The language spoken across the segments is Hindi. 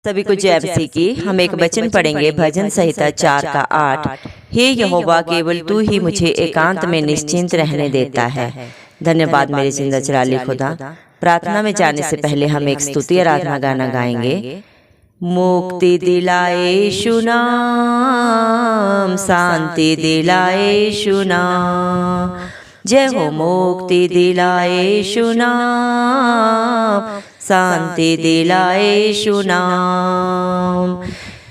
सभी को जय मसीह की। हम एक वचन पढ़ेंगे भजन संहिता 4 का 8। हे यहोवा, केवल तू ही मुझे एकांत में निश्चिंत रहने देता है। धन्यवाद मेरे जिंदा चिराली खुदा। प्रार्थना में जाने से पहले हम एक स्तुति आराधना गाना गाएंगे। मुक्ति दिलाए यीशु नाम, शांति दिलाए यीशु नाम। जय हो मुक्ति दिलाए यीशु नाम, शांति दिलाए यीशु नाम।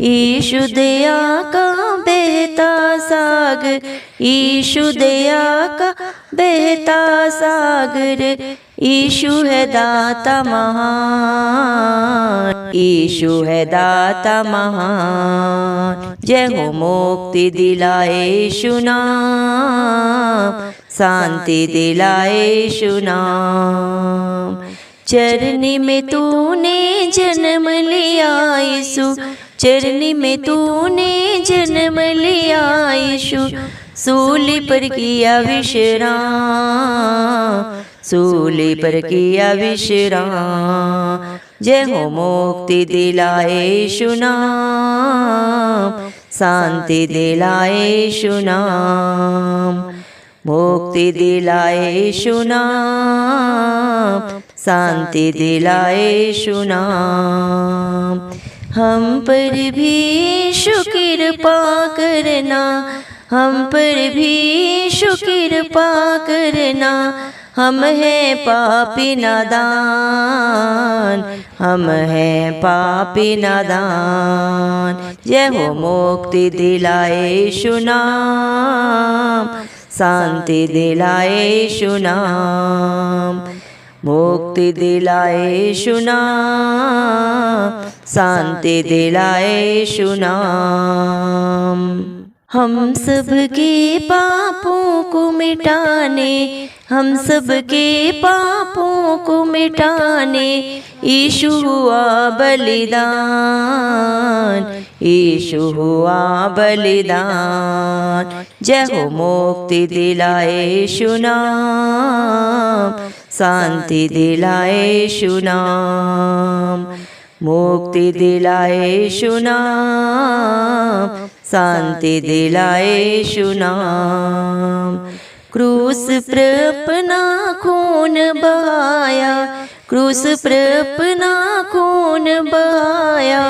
यीशु दया का बहता सागर, यीशु दया का बहता सागर, यीशु है दाता महान, यीशु है दाता महान। जय हो मुक्ति दिलाए यीशु नाम, शांति दिलाए यीशु नाम। चरनी में तूने जन्म लिया यीशु, चरनी में तूने जन्म लिया यीशु, सूली पर किया विश्राम, सूली पर किया विश्राम। जय हो मुक्ति दिलाए यीशु नाम, शांति दिलाए यीशु नाम। मुक्ति दिलाए यीशु नाम, शांति दिलाए यीशु नाम। हम पर भी शुक्र पा करना, हम पर भी शुक्र पा करना। हम हैं पापी नादान, हम हैं पापी नादान। जय हो मुक्ति दिलाए यीशु नाम, शांति दिलाए यीशु नाम। मुक्ति दिलाए यीशु नाम, शांति दिलाए यीशु नाम। हम सबके पापों को मिटाने, हम सबके पापों को मिटाने यीशु हुआ बलिदान, यीशु हुआ बलिदान। जय हो मुक्ति दिलाए यीशु नाम, शांति दिलाए यीशु नाम। मुक्ति दिलाए यीशु नाम, शांति दिलाए यीशु नाम। क्रूस पर अपना खून बहाया, क्रूस पर अपना खून बहाया,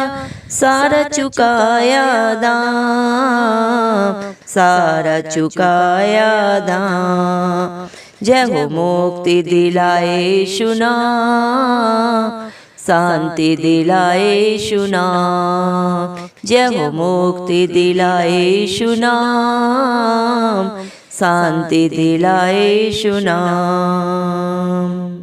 सारा चुकाया दाम, सारा चुकाया दाम। जय हो मुक्ति दिलाए यीशु नाम, शांति दिलाए यीशु नाम। जय हो मुक्ति दिलाए यीशु नाम, शांति दिलाए यीशु नाम।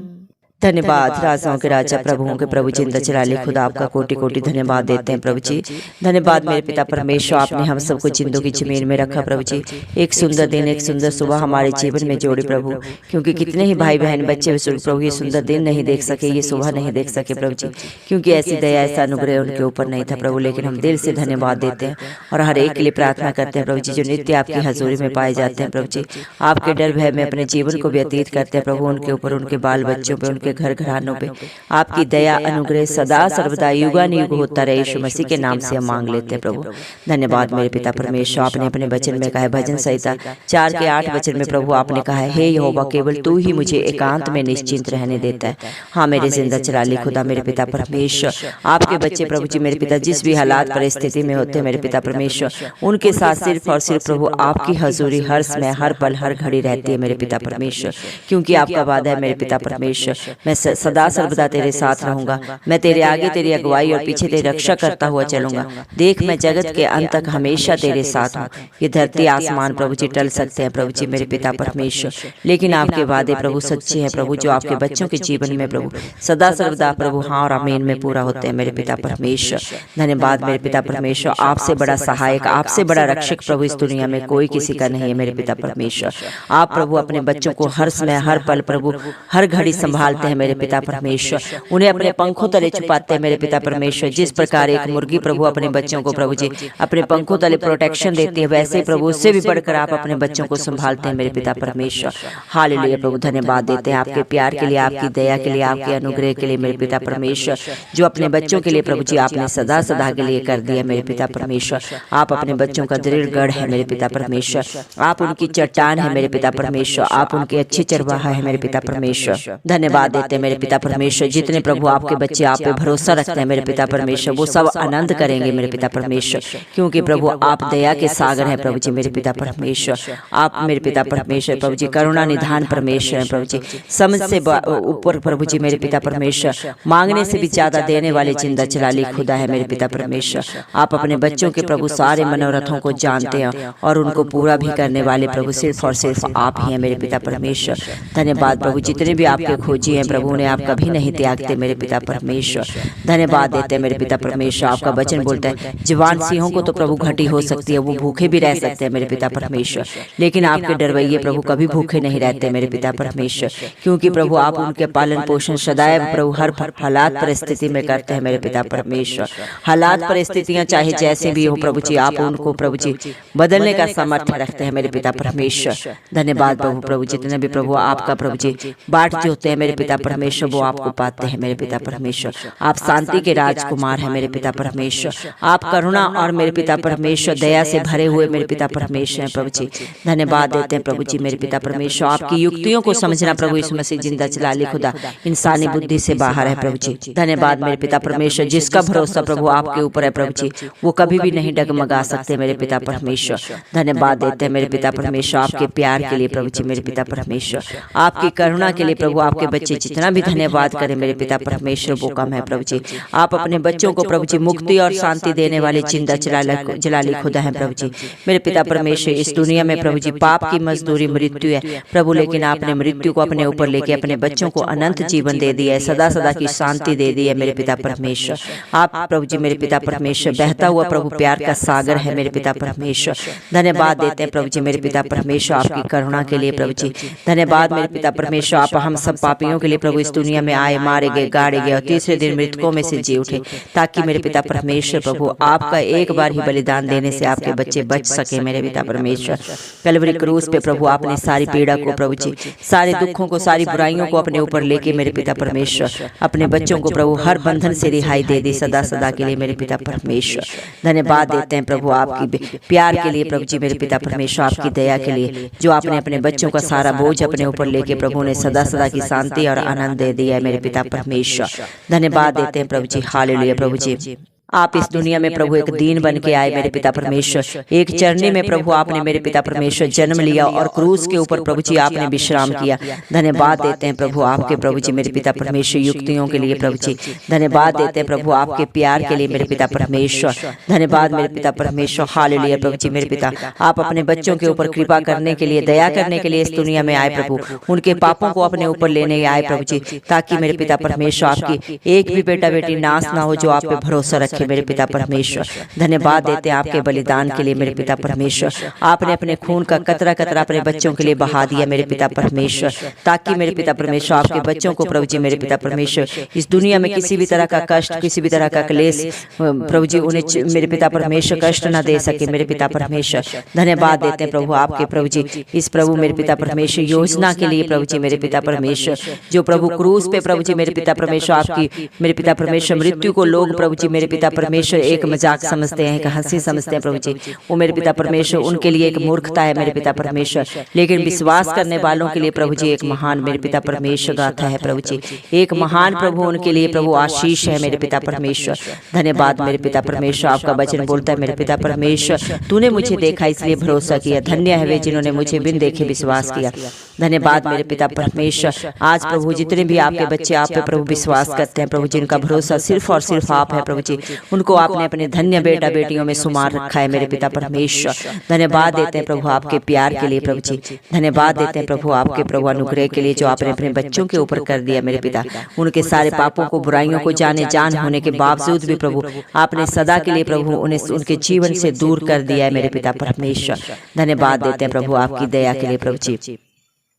धन्यवाद राजाओं के राजा, प्रभुओं के प्रभु, जिंदा चिराली खुदा, आपका कोटि कोटि धन्यवाद देते हैं प्रभु जी। धन्यवाद मेरे पिता परमेश्वर, आपने हम सबको जिंदों की जमीन में रखा प्रभु जी। एक सुंदर दिन, एक सुंदर सुबह हमारे जीवन में जोड़ी प्रभु, क्योंकि कितने ही भाई बहन बच्चे प्रभु ये सुंदर दिन नहीं देख सके, ये सुबह नहीं देख सके प्रभु जी, क्योंकि ऐसी दया ऐसा अनुग्रह उनके ऊपर नहीं था प्रभु। लेकिन हम दिल से धन्यवाद देते हैं और हर एक के लिए प्रार्थना करते हैं प्रभु जी, जो नित्य आपकी हजूरी में पाए जाते हैं प्रभु जी। आपके डर भय में अपने जीवन को व्यतीत करते हैं प्रभु, उनके ऊपर, उनके बाल बच्चों पे, उनके घर घरानों पे आपकी दया अनुग्रह सदा सर्वदा युगानुयुग होता रहे। यीशु मसीह के नाम से हम मांग लेते हैं प्रभु। धन्यवाद मेरे पिता परमेश्वर, आपने अपने वचन में कहा है, भजन संहिता 4 के 8 वचन में प्रभु आपने कहा है, हे यहोवा, केवल तू ही मुझे एकांत में निश्चिंत रहने देता है। हाँ मेरे जिंदा चिराली खुदा, मेरे पिता परमेश्वर, आपके बच्चे प्रभु जी, मेरे पिता जिस भी हालात परिस्थिति में होते हैं मेरे पिता परमेश्वर, उनके साथ सिर्फ और सिर्फ प्रभु आपकी हजूरी हर समय, हर पल, हर घड़ी रहती है मेरे पिता परमेश्वर, क्योंकि आपका वादा है मेरे पिता परमेश्वर, मैं सदा सर्वदा तेरे साथ रहूंगा। मैं तेरे आगे तेरी अगुवाई और पीछे तेरी रक्षा करता हुआ चलूंगा। देख मैं जगत के अंत तक हमेशा तेरे साथ हूँ। ये धरती आसमान प्रभु जी टल सकते हैं प्रभु जी मेरे पिता परमेश्वर, लेकिन आपके वादे प्रभु सच्चे हैं प्रभु, जो आपके बच्चों के जीवन में प्रभु सदा सर्वदा प्रभु हाँ और आमीन में पूरा होते हैं मेरे पिता परमेश्वर। धन्यवाद मेरे पिता परमेश्वर, आपसे बड़ा सहायक, आपसे बड़ा रक्षक प्रभु इस दुनिया में कोई किसी का नहीं है मेरे पिता परमेश्वर। आप प्रभु अपने बच्चों को हर समय, हर पल प्रभु, हर घड़ी संभालते हैं हैं मेरे पिता परमेश्वर, उन्हें अपने पंखों तले छुपाते हैं मेरे पिता परमेश्वर। जिस प्रकार एक मुर्गी प्रभु अपने बच्चों को प्रभु जी अपने पंखों तले प्रोटेक्शन देती है, वैसे ही प्रभु उससे भी बढ़कर आप अपने बच्चों को संभालते हैं मेरे पिता परमेश्वर। हालेलुया प्रभु, धन्यवाद देते हैं आपके प्यार के लिए, आपकी दया के लिए, आपके अनुग्रह के लिए मेरे पिता परमेश्वर, जो अपने बच्चों के लिए प्रभु जी आपने सदा सदा के लिए कर दिया मेरे पिता परमेश्वर। आप अपने बच्चों का दृढ़ गढ़ है मेरे पिता परमेश्वर, आप उनकी चट्टान है मेरे पिता परमेश्वर, आप उनके अच्छे चरवाहा है मेरे पिता परमेश्वर। धन्यवाद देते हैं मेरे पिता परमेश्वर, जितने प्रभु आपके बच्चे आप पे भरोसा रखते हैं मेरे पिता परमेश्वर, वो सब आनंद करेंगे मेरे पिता परमेश्वर, क्योंकि प्रभु आप दया के सागर हैं प्रभु जी मेरे पिता परमेश्वर। आप मेरे पिता परमेश्वर प्रभु जी करुणा निधान परमेश्वर है प्रभु जी, समझ से ऊपर प्रभु जी मेरे पिता परमेश्वर, मांगने से भी ज्यादा देने वाले जिंदा चलाली खुदा है मेरे पिता परमेश्वर। आप अपने बच्चों के प्रभु सारे मनोरथों को जानते हैं और उनको पूरा भी करने वाले प्रभु सिर्फ और सिर्फ आप ही हैं मेरे पिता परमेश्वर। धन्यवाद प्रभु, जितने भी आपके खोजी हैं प्रभु उन्हें आप कभी नहीं त्यागते मेरे पिता परमेश्वर। धन्यवाद देते हैं मेरे पिता परमेश्वर, आपका वचन बोलता है जवान सिंहों को तो प्रभु घटी हो सकती है, वो भूखे भी रह सकते हैं मेरे पिता परमेश्वर, लेकिन आपके डरवैये प्रभु कभी भूखे नहीं रहते मेरे पिता परमेश्वर, क्योंकि प्रभु आप उनके पालन पोषण सदैव प्रभु हर हालात परिस्थिति में करते हैं मेरे पिता परमेश्वर। हालात परिस्थितियां चाहे जैसे भी हो प्रभु जी, आप उनको प्रभु जी बदलने का सामर्थ्य रखते हैं मेरे पिता परमेश्वर। धन्यवाद प्रभु, जितने भी प्रभु आपका प्रभु जी बाट जोते हैं मेरे पिता परमेश्वर, वो आपको पाते हैं मेरे पिता परमेश्वर। आप शांति के राजकुमार हैं मेरे पिता परमेश्वर, आप करुणा और मेरे पिता परमेश्वर दया से भरे हुए मेरे पिता परमेश्वर हैं प्रभु जी। धन्यवाद देते हैं प्रभु जी मेरे पिता परमेश्वर, आपकी युक्तियों को समझना प्रभु यीशु मसीह जिंदा चलाली खुदा इंसानी बुद्धि से बाहर है प्रभु जी। धन्यवाद मेरे पिता परमेश्वर, जिसका भरोसा प्रभु आपके ऊपर है प्रभु जी, वो कभी भी नहीं डगमगा सकते मेरे पिता परमेश्वर। धन्यवाद देते हैं मेरे पिता परमेश्वर, आपके प्यार के लिए प्रभु जी मेरे पिता परमेश्वर, आपकी करुणा के लिए प्रभु। आपके बच्चे जितना भी धन्यवाद करें मेरे पिता परमेश्वर वो कम है प्रभु जी। आप अपने बच्चों को प्रभु जी मुक्ति और शांति देने वाले जिंदा जलाली खुदा है प्रभु जी मेरे पिता परमेश्वर। इस दुनिया में प्रभु जी पाप की मजदूरी मृत्यु है प्रभु, लेकिन आपने मृत्यु को अपने ऊपर लेके अपने बच्चों को अनंत जीवन दे दिया है, सदा सदा की शांति दे दी है मेरे पिता परमेश्वर। आप प्रभु जी मेरे पिता परमेश्वर बहता हुआ प्रभु प्यार का सागर है मेरे पिता परमेश्वर। धन्यवाद देते हैं प्रभु जी मेरे पिता परमेश्वर, आपकी करुणा के लिए प्रभु जी। धन्यवाद मेरे पिता परमेश्वर, आप हम सब पापियों के लिए प्रभु इस दुनिया में आए, मारे गए, गाड़े गए और तीसरे दिन मृतकों में से जी उठे, ताकि मेरे पिता परमेश्वर प्रभु आपका एक बार ही बलिदान देने से आपके बच्चे बच सके मेरे पिता परमेश्वर। कलवरी क्रूस पे प्रभु आपने सारी पीड़ा को प्रभु जी, सारे दुखों को, सारी बुराइयों को अपने ऊपर लेके मेरे पिता परमेश्वर अपने बच्चों को प्रभु हर बंधन से रिहाई दे दी सदा सदा के लिए मेरे पिता परमेश्वर। धन्यवाद देते हैं प्रभु आपकी प्यार के लिए प्रभु जी मेरे पिता परमेश्वर, आपकी दया के लिए, जो आपने अपने बच्चों का सारा बोझ अपने ऊपर लेके प्रभु ने सदा सदा की शांति और आनंद दे दिया है मेरे पिता परमेश्वर। धन्यवाद देते हैं प्रभु जी। हालेलुया प्रभु जी, आप इस दुनिया में प्रभु एक दीन बन के आए मेरे पिता परमेश्वर, एक चरनी में प्रभु आपने मेरे पिता परमेश्वर जन्म लिया और क्रूस के ऊपर प्रभु जी आपने विश्राम किया। धन्यवाद देते हैं प्रभु आपके प्रभु जी मेरे पिता परमेश्वर युक्तियों के लिए प्रभु जी। धन्यवाद देते हैं प्रभु आपके प्यार के लिए मेरे पिता परमेश्वर। धन्यवाद मेरे पिता परमेश्वर। हालेलुया प्रभु जी मेरे पिता, आप अपने बच्चों के ऊपर कृपा करने के लिए, दया करने के लिए इस दुनिया में आए प्रभु, उनके पापों को अपने ऊपर लेने आए प्रभु जी, ताकि मेरे पिता परमेश्वर आपकी एक भी बेटा बेटी नाश ना हो जो आप पे भरोसा रखे मेरे पिता परमेश्वर। धन्यवाद देते हैं आपके बलिदान के लिए मेरे पिता परमेश्वर, आपने अपने खून का कतरा कतरा अपने बच्चों के लिए बहा दिया मेरे पिता परमेश्वर, ताकि मेरे पिता परमेश्वर आपके बच्चों को प्रभु जी मेरे पिता परमेश्वर इस दुनिया में किसी भी तरह का कष्ट, किसी भी तरह का क्लेश प्रभु जी उन्हें मेरे पिता परमेश्वर कष्ट न दे सके मेरे पिता परमेश्वर। धन्यवाद देते हैं प्रभु आपके प्रभु जी इस प्रभु मेरे पिता परमेश्वर योजना के लिए प्रभु जी मेरे पिता परमेश्वर, जो प्रभु क्रूस पे प्रभु जी मेरे पिता परमेश्वर आपकी मेरे पिता परमेश्वर मृत्यु को लोग प्रभु जी मेरे पिता परमेश्वर एक मजाक समझते हैं, एक हंसी समझते हैं प्रभु जी, वो मेरे पिता परमेश्वर उनके लिए एक मूर्खता है मेरे पिता परमेश्वर, लेकिन विश्वास करने वालों के लिए प्रभु जी एक महान मेरे पिता परमेश्वर गाथा है प्रभु जी, एक महान प्रभु उनके लिए प्रभु आशीष है मेरे पिता परमेश्वर। धन्यवाद मेरे पिता परमेश्वर, आपका वचन बोलता है मेरे पिता परमेश्वर तूने मुझे देखा इसलिए भरोसा किया, धन्य है वे जिन्होंने मुझे बिन देखे विश्वास किया। धन्यवाद मेरे पिता परमेश्वर। आज प्रभु जितने भी आपके बच्चे आप पे प्रभु विश्वास करते हैं प्रभु, जिनका भरोसा सिर्फ और सिर्फ आप है प्रभु जी, उनको आपने अपने धन्य बेटा बेटियों में सुमार रखा है मेरे पिता परमेश्वर। धन्यवाद देते हैं प्रभु आपके प्यार के लिए प्रभु जी, धन्यवाद देते हैं प्रभु आपके प्रभु अनुग्रह के लिए जो आपने अपने बच्चों के ऊपर कर दिया मेरे पिता, उनके सारे पापों को बुराइयों को जाने जान होने के बावजूद भी प्रभु आपने सदा के लिए प्रभु उन्हें उनके जीवन से दूर कर दिया है मेरे पिता परमेश्वर। धन्यवाद देते हैं प्रभु आपकी दया के लिए प्रभु जी।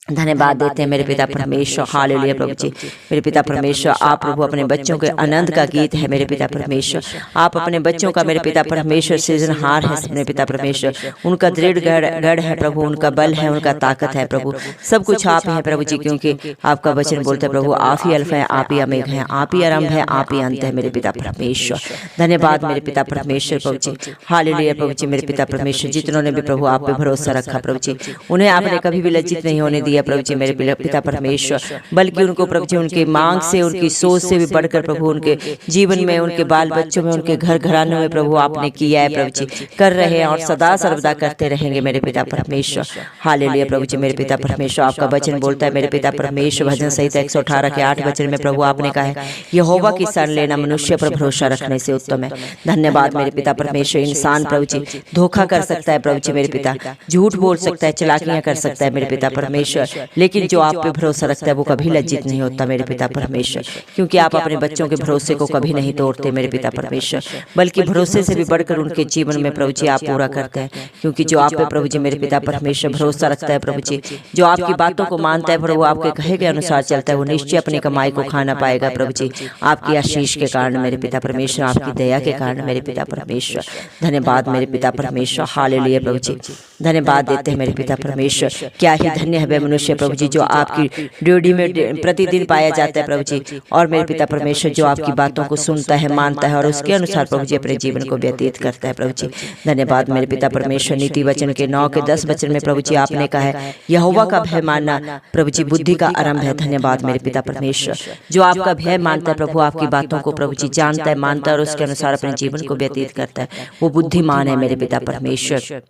धन्यवाद देते हैं मेरे पिता परमेश्वर। हालेलुया प्रभु जी। मेरे पिता परमेश्वर, आप प्रभु अपने बच्चों के आनंद का गीत है मेरे पिता परमेश्वर। आप अपने बच्चों का मेरे पिता परमेश्वर सृजनहार है मेरे पिता परमेश्वर। उनका दृढ़ गढ़ है प्रभु, उनका बल है, उनका ताकत है प्रभु। सब कुछ आप हैं प्रभु जी, क्योंकि आपका वचन बोलता है प्रभु, आप ही अल्फा है, आप ही अमेघ है, आप ही आरंभ है, आप ही अंत है मेरे पिता परमेश्वर। धन्यवाद मेरे पिता परमेश्वर प्रभु जी। हालेलुया प्रभु जी। मेरे पिता परमेश्वर, जितनों ने भी प्रभु आप पे भरोसा रखा प्रभु जी, उन्हें आपने कभी भी लज्जित नहीं होने दिया प्रभु जी मेरे पिता परमेश्वर, बल्कि उनको प्रभु जी उनकी मांग से, उनकी सोच से भी बढ़कर प्रभु उनके जीवन में, उनके बाल बच्चों में, उनके घर घरानों में प्रभु आपने किया है प्रभु जी, कर रहे हैं और सदा सर्वदा करते रहेंगे मेरे पिता परमेश्वर। हालेलुया प्रभु जी। मेरे पिता परमेश्वर, आपका वचन बोलता है मेरे पिता परमेश्वर, भजन संहिता 118 के 8 वचन में प्रभु आपने कहा है, यहोवा की शरण लेना मनुष्य पर भरोसा रखने से उत्तम है। धन्यवाद मेरे पिता परमेश्वर। इंसान प्रभु जी धोखा कर सकता है प्रभु जी मेरे पिता, झूठ बोल सकता है, चालाकियां कर सकता है मेरे पिता परमेश्वर, लेकिन जो आप पे भरोसा रखता है वो कभी लज्जित नहीं होता मेरे पिता परमेश्वर, क्योंकि आप अपने बच्चों के भरोसे को कभी नहीं तोड़ते मेरे पिता परमेश्वर, बल्कि भरोसे से भी बढ़कर उनके जीवन में प्रभु जी आप पूरा करते हैं। क्योंकि जो आप पे प्रभु जी मेरे पिता परमेश्वर भरोसा रखता है प्रभु जी, जो आपकी बातों को मानता है प्रभु, आपके कहे के अनुसार चलता है, वो निश्चय अपनी कमाई को खाना पाएगा प्रभु जी, आपकी आशीष के कारण मेरे पिता परमेश्वर, आपकी दया के कारण मेरे पिता परमेश्वर। धन्यवाद मेरे पिता परमेश्वर। हालेलुया प्रभु जी। धन्यवाद देते हैं मेरे पिता परमेश्वर। क्या ही धन्य है वह मनुष्य प्रभु जी जो आपकी ड्यूटी में प्रतिदिन पाया जाता है प्रभु जी, और मेरे पिता परमेश्वर जो आपकी बातों को सुनता है, मानता है और उसके अनुसार प्रभु जी अपने जीवन को व्यतीत करता है प्रभु जी। धन्यवाद मेरे पिता परमेश्वर। नीति वचन के 9 के 10 वचन में प्रभु जी आपने कहा है, यहोवा का भय मानना प्रभु जी बुद्धि का आरंभ है। धन्यवाद मेरे पिता परमेश्वर। जो आपका भय मानता है प्रभु, आपकी बातों को प्रभु जी जानता है, मानता है और उसके अनुसार अपने जीवन को व्यतीत करता है, वो बुद्धिमान है मेरे पिता परमेश्वर।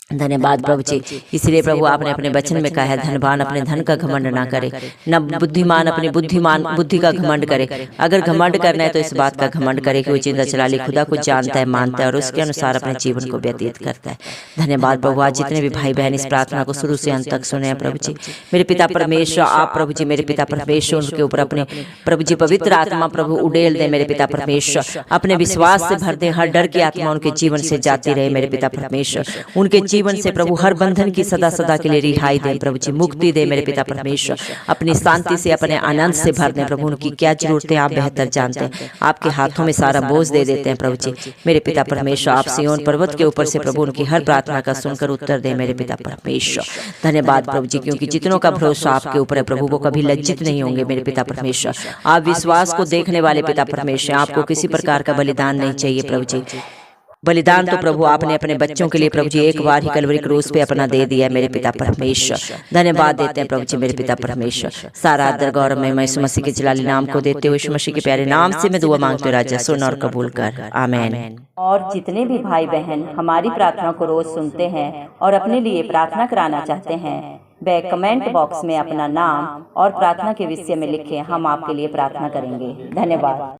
धन्यवाद प्रभु जी। इसलिए प्रभु आपने अपने वचन में कहा है, धनवान अपने धन का घमंड ना करे, न बुद्धिमान अपनी बुद्धि का घमंड करे। अगर घमंड करना है तो इस बात का घमंड करे कि वो जिंदा चलाली खुदा को जानता है, मानता है और उसके अनुसार अपने जीवन को व्यतीत करता है। धन्यवाद प्रभु। आज जितने भी भाई बहन इस प्रार्थना को शुरू से अंत तक सुने हैं प्रभु जी मेरे पिता परमेश्वर, आप प्रभु जी मेरे पिता परमेश्वर उनके ऊपर अपने प्रभु जी पवित्र आत्मा प्रभु उड़ेल दे मेरे पिता परमेश्वर, अपने विश्वास से भर दे, हर डर की आत्मा उनके जीवन से जाती रहे मेरे पिता परमेश्वर, उनके जीवन से प्रभु हर बंधन की सदा सदा के लिए रिहाई दे प्रभु जी, मुक्ति दे मेरे पिता परमेश्वर, अपनी शांति से, अपने आनंद से भर दे प्रभु। उनकी क्या जरूरतें आप बेहतर जानते हैं, आपके हाथों में सारा बोझ दे देते हैं प्रभु जी मेरे पिता परमेश्वर। आप सिय्योन पर्वत के ऊपर से प्रभु उनकी हर प्रार्थना का सुनकर उत्तर दे मेरे पिता परमेश्वर। धन्यवाद प्रभु जी, क्योंकि जितनों का भरोसा आपके ऊपर है प्रभु वो कभी लज्जित नहीं होंगे मेरे पिता परमेश्वर। आप विश्वास को देखने वाले पिता परमेश्वर, आपको किसी प्रकार का बलिदान नहीं चाहिए प्रभु जी। बलिदान तो प्रभु आपने अपने बच्चों के लिए प्रभु जी एक बार ही कलवरी क्रूस पे अपना दे दिया मेरे पिता परमेश्वर। धन्यवाद देते हैं प्रभु जी मेरे पिता परमेश्वर। सारा आदर गौरव में यीशु मसीह के जलाली नाम को देते हुए, यीशु मसीह के प्यारे नाम से मैं दुआ मांगते राजा, सुन और कबूल कर, आमीन। और जितने भी भाई बहन हमारी प्रार्थना को रोज सुनते हैं और अपने लिए प्रार्थना कराना चाहते हैं, वे कमेंट बॉक्स में अपना नाम और प्रार्थना के विषय में लिखें, हम आपके लिए प्रार्थना करेंगे। धन्यवाद।